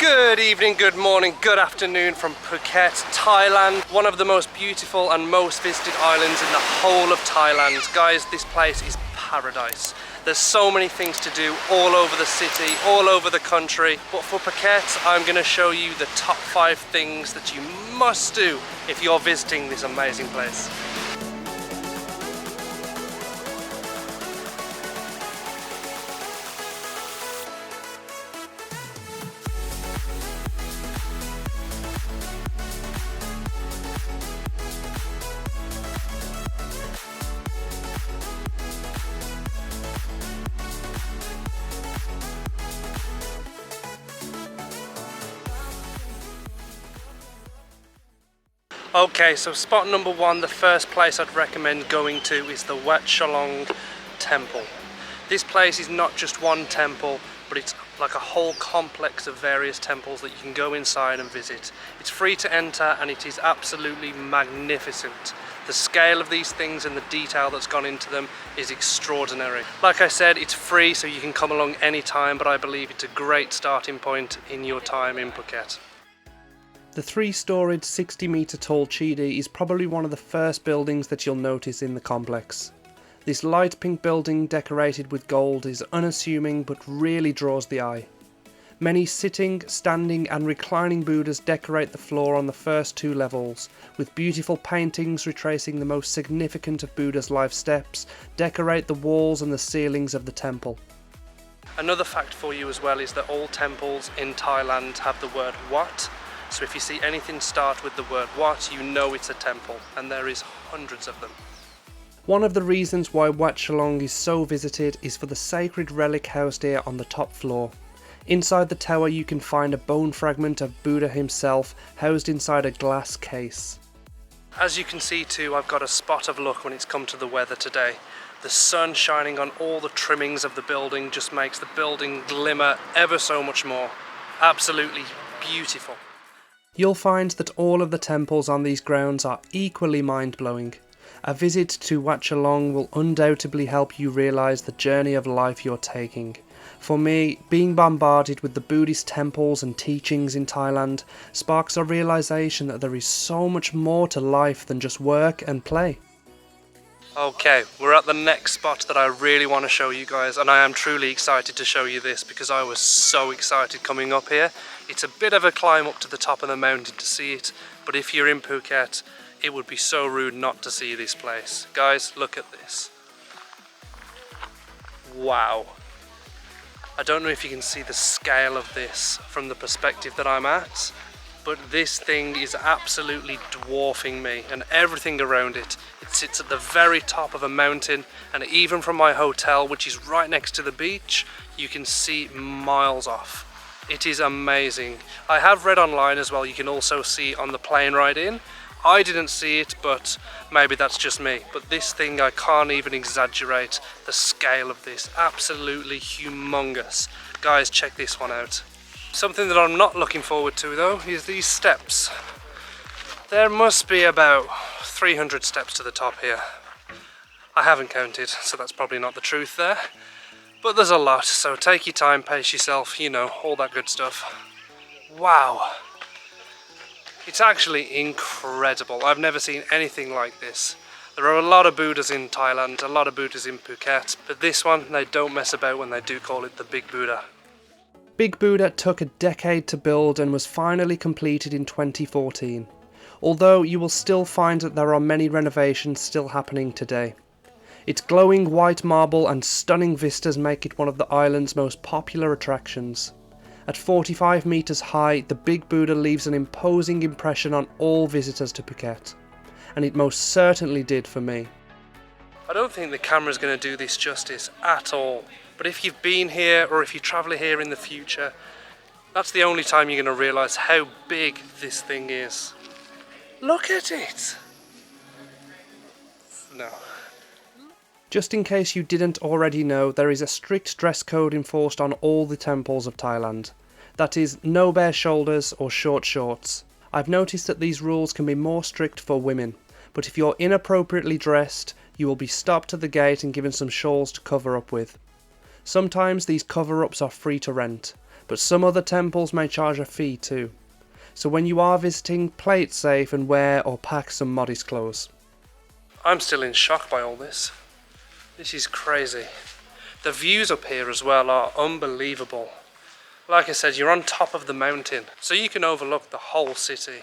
Good evening, good morning, good afternoon from Phuket, Thailand. One of the most beautiful and most visited islands in the whole of Thailand. Guys, this place is paradise. There's so many things to do all over the city, all over the country. But for Phuket, I'm going to show you the top 5 things that you must do if you're visiting this amazing place. Okay, so spot number 1, the first place I'd recommend going to is the Wat Chalong temple. This place is not just one temple, but it's like a whole complex of various temples that you can go inside and visit. It's free to enter and it is absolutely magnificent. The scale of these things and the detail that's gone into them is extraordinary. Like I said, it's free, so you can come along anytime, but I believe it's a great starting point in your time in Phuket. The 3-storied 60-metre tall Chidi is probably one of the first buildings that you'll notice in the complex. This light pink building decorated with gold is unassuming but really draws the eye. Many sitting, standing and reclining Buddhas decorate the floor on the first 2 levels, with beautiful paintings retracing the most significant of Buddha's life steps decorate the walls and the ceilings of the temple. Another fact for you as well is that all temples in Thailand have the word Wat. So if you see anything start with the word Wat, you know it's a temple, and there is hundreds of them. One of the reasons why Wat Chalong is so visited is for the sacred relic housed here on the top floor. Inside the tower you can find a bone fragment of Buddha himself housed inside a glass case. As you can see too, I've got a spot of luck when it's come to the weather today. The sun shining on all the trimmings of the building just makes the building glimmer ever so much more. Absolutely beautiful. You'll find that all of the temples on these grounds are equally mind-blowing. A visit to Wat Chalong will undoubtedly help you realise the journey of life you're taking. For me, being bombarded with the Buddhist temples and teachings in Thailand sparks a realisation that there is so much more to life than just work and play. Okay, we're at the next spot that I really want to show you guys, and I am truly excited to show you this because I was so excited coming up here. It's a bit of a climb up to the top of the mountain to see it, but if you're in Phuket, it would be so rude not to see this place. Guys, look at this. Wow. I don't know if you can see the scale of this from the perspective that I'm at, but this thing is absolutely dwarfing me and everything around it. It sits at the very top of a mountain, and even from my hotel, which is right next to the beach, you can see miles off. It is amazing. I have read online as well, you can also see on the plane ride in. I didn't see it, but maybe that's just me. But this thing, I can't even exaggerate the scale of this. Absolutely humongous. Guys, check this one out. Something that I'm not looking forward to though is these steps. There must be about 300 steps to the top here. I haven't counted, so that's probably not the truth there. But there's a lot, so take your time, pace yourself, you know, all that good stuff. Wow. It's actually incredible. I've never seen anything like this. There are a lot of Buddhas in Thailand, a lot of Buddhas in Phuket, but this one, they don't mess about when they do call it the Big Buddha. Big Buddha took a decade to build and was finally completed in 2014, although you will still find that there are many renovations still happening today. Its glowing white marble and stunning vistas make it one of the island's most popular attractions. At 45 metres high, the Big Buddha leaves an imposing impression on all visitors to Phuket, and it most certainly did for me. I don't think the camera's going to do this justice at all. But if you've been here, or if you travel here in the future, that's the only time you're going to realise how big this thing is. Look at it! No. Just in case you didn't already know, there is a strict dress code enforced on all the temples of Thailand. That is, no bare shoulders or short shorts. I've noticed that these rules can be more strict for women, but if you're inappropriately dressed, you will be stopped at the gate and given some shawls to cover up with. Sometimes these cover-ups are free to rent, but some other temples may charge a fee too. So when you are visiting, play it safe and wear or pack some modest clothes. I'm still in shock by all this. This is crazy. The views up here as well are unbelievable. Like I said, you're on top of the mountain, so you can overlook the whole city.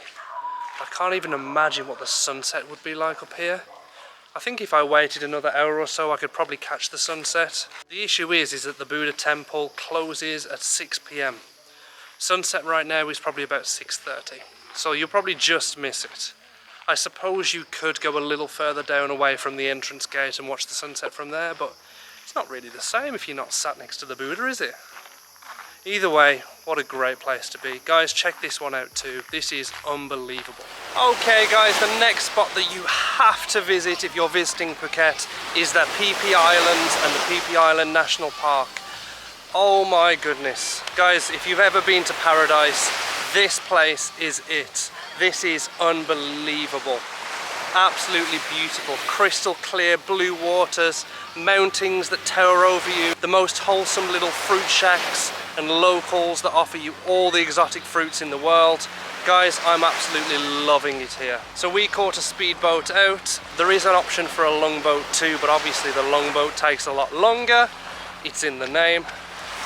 I can't even imagine what the sunset would be like up here. I think if I waited another hour or so, I could probably catch the sunset. The issue is that the Buddha temple closes at 6 PM. Sunset right now is probably about 6:30, so you'll probably just miss it. I suppose you could go a little further down away from the entrance gate and watch the sunset from there, but it's not really the same if you're not sat next to the Buddha, is it? Either way, what a great place to be. Guys, check this one out too. This is unbelievable. Okay guys, the next spot that you have to visit if you're visiting Phuket is the Phi Phi Islands and the Phi Phi Island National Park. Oh my goodness. Guys, if you've ever been to paradise, this place is it. This is unbelievable. Absolutely beautiful. Crystal clear blue waters, mountains that tower over you, the most wholesome little fruit shacks and locals that offer you all the exotic fruits in the world. Guys, I'm absolutely loving it here. So we caught a speedboat out. There is an option for a longboat too, but obviously the longboat takes a lot longer. It's in the name.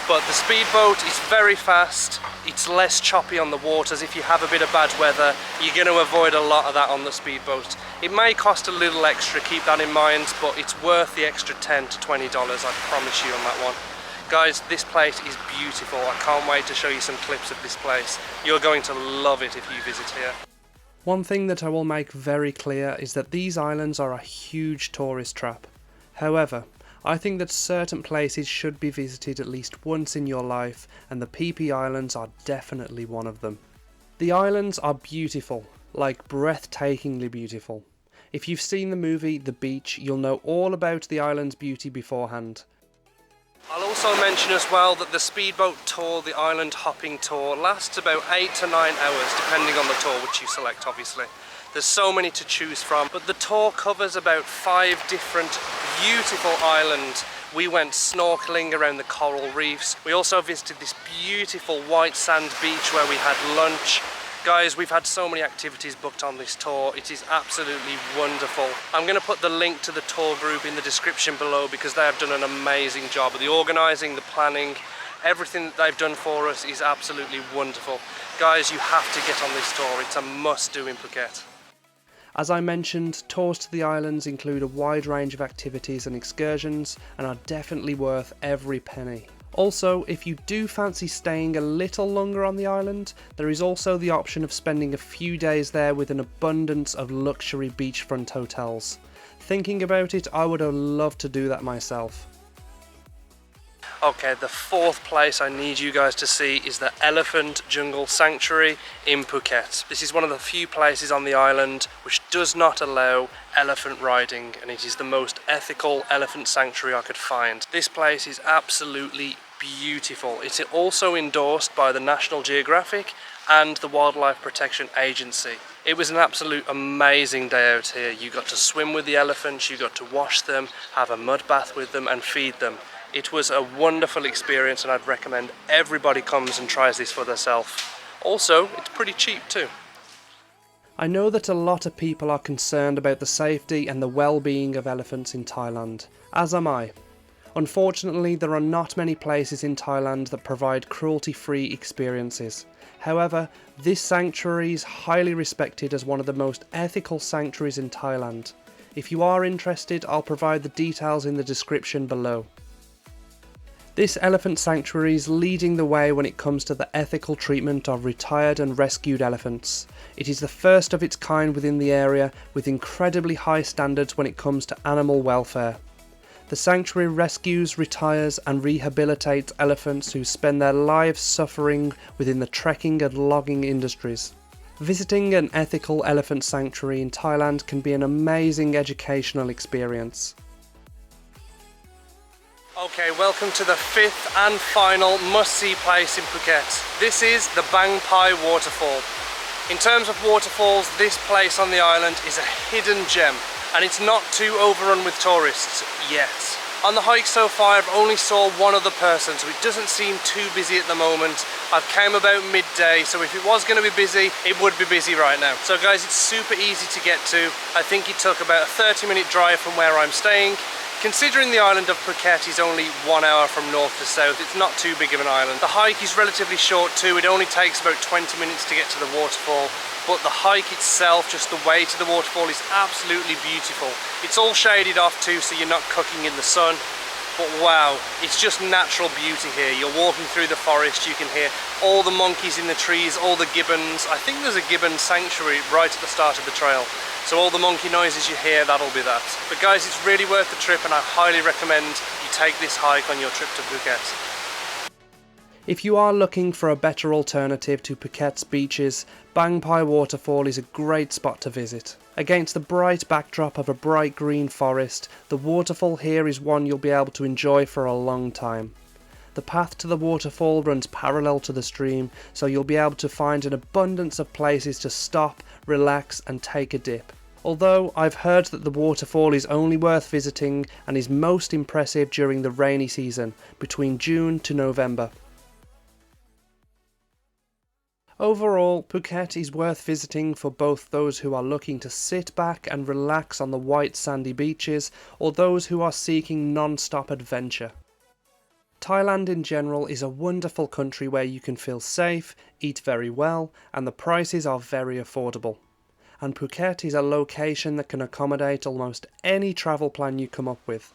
But the speedboat is very fast. It's less choppy on the waters. If you have a bit of bad weather, you're going to avoid a lot of that on the speedboat. It may cost a little extra, keep that in mind, but it's worth the extra $10 to $20, I promise you on that one. Guys, this place is beautiful. I can't wait to show you some clips of this place. You're going to love it if you visit here. One thing that I will make very clear is that these islands are a huge tourist trap. However, I think that certain places should be visited at least once in your life, and the Phi Phi Islands are definitely one of them. The islands are beautiful, like breathtakingly beautiful. If you've seen the movie The Beach, you'll know all about the island's beauty beforehand. I'll also mention as well that the speedboat tour, the island hopping tour, lasts about 8 to 9 hours depending on the tour which you select obviously. There's so many to choose from, but the tour covers about 5 different beautiful islands. We went snorkeling around the coral reefs. We also visited this beautiful white sand beach where we had lunch. Guys, we've had so many activities booked on this tour. It is absolutely wonderful. I'm going to put the link to the tour group in the description below because they have done an amazing job. The organising, the planning, everything that they've done for us is absolutely wonderful. Guys, you have to get on this tour. It's a must-do in Phuket. As I mentioned, tours to the islands include a wide range of activities and excursions and are definitely worth every penny. Also, if you do fancy staying a little longer on the island, there is also the option of spending a few days there with an abundance of luxury beachfront hotels. Thinking about it, I would have loved to do that myself. Okay, the 4th place I need you guys to see is the Elephant Jungle Sanctuary in Phuket. This is one of the few places on the island which does not allow elephant riding, and it is the most ethical elephant sanctuary I could find. This place is absolutely beautiful. It's also endorsed by the National Geographic and the Wildlife Protection Agency. It was an absolute amazing day out here. You got to swim with the elephants, you got to wash them, have a mud bath with them and feed them. It was a wonderful experience and I'd recommend everybody comes and tries this for themselves. Also, it's pretty cheap too. I know that a lot of people are concerned about the safety and the well-being of elephants in Thailand, as am I. Unfortunately, there are not many places in Thailand that provide cruelty-free experiences. However, this sanctuary is highly respected as one of the most ethical sanctuaries in Thailand. If you are interested, I'll provide the details in the description below. This elephant sanctuary is leading the way when it comes to the ethical treatment of retired and rescued elephants. It is the first of its kind within the area, with incredibly high standards when it comes to animal welfare. The sanctuary rescues, retires and rehabilitates elephants who spend their lives suffering within the trekking and logging industries. Visiting an ethical elephant sanctuary in Thailand can be an amazing educational experience. Okay, welcome to the 5th and final must-see place in Phuket. This is the Bangpai Waterfall. In terms of waterfalls, this place on the island is a hidden gem, and it's not too overrun with tourists yet. On the hike so far I've only saw one other person, so it doesn't seem too busy at the moment. I've came about midday, so if it was going to be busy, it would be busy right now. So guys, it's super easy to get to. I think it took about a 30-minute drive from where I'm staying. Considering the island of Phuket is only 1 hour from north to south, it's not too big of an island. The hike is relatively short too. It only takes about 20 minutes to get to the waterfall. But the hike itself, just the way to the waterfall, is absolutely beautiful. It's all shaded off too, so you're not cooking in the sun. But wow, it's just natural beauty here. You're walking through the forest, you can hear all the monkeys in the trees, all the gibbons. I think there's a gibbon sanctuary right at the start of the trail. So all the monkey noises you hear, that'll be that. But guys, it's really worth the trip, and I highly recommend you take this hike on your trip to Phuket. If you are looking for a better alternative to Phuket's beaches, Bangpai Waterfall is a great spot to visit. Against the bright backdrop of a bright green forest, the waterfall here is one you'll be able to enjoy for a long time. The path to the waterfall runs parallel to the stream, so you'll be able to find an abundance of places to stop, relax and take a dip. Although I've heard that the waterfall is only worth visiting and is most impressive during the rainy season, between June to November. Overall, Phuket is worth visiting for both those who are looking to sit back and relax on the white sandy beaches, or those who are seeking non-stop adventure. Thailand in general is a wonderful country where you can feel safe, eat very well, and the prices are very affordable. And Phuket is a location that can accommodate almost any travel plan you come up with.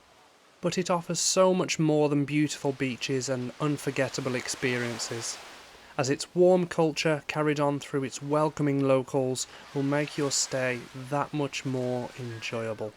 But it offers so much more than beautiful beaches and unforgettable experiences, as its warm culture carried on through its welcoming locals will make your stay that much more enjoyable.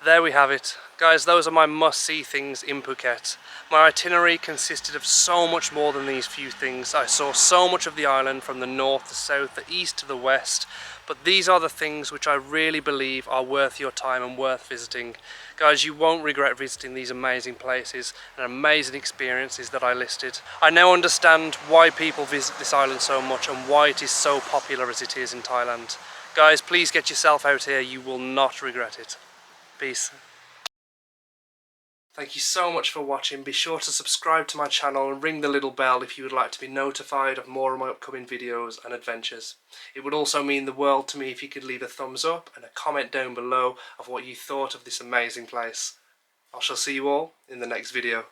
There we have it. Guys, those are my must-see things in Phuket. My itinerary consisted of so much more than these few things. I saw so much of the island from the north, the south, the east to the west, but these are the things which I really believe are worth your time and worth visiting. Guys, you won't regret visiting these amazing places and amazing experiences that I listed. I now understand why people visit this island so much and why it is so popular as it is in Thailand. Guys, please get yourself out here, you will not regret it. Peace. Thank you so much for watching. Be sure to subscribe to my channel and ring the little bell if you would like to be notified of more of my upcoming videos and adventures. It would also mean the world to me if you could leave a thumbs up and a comment down below of what you thought of this amazing place. I shall see you all in the next video.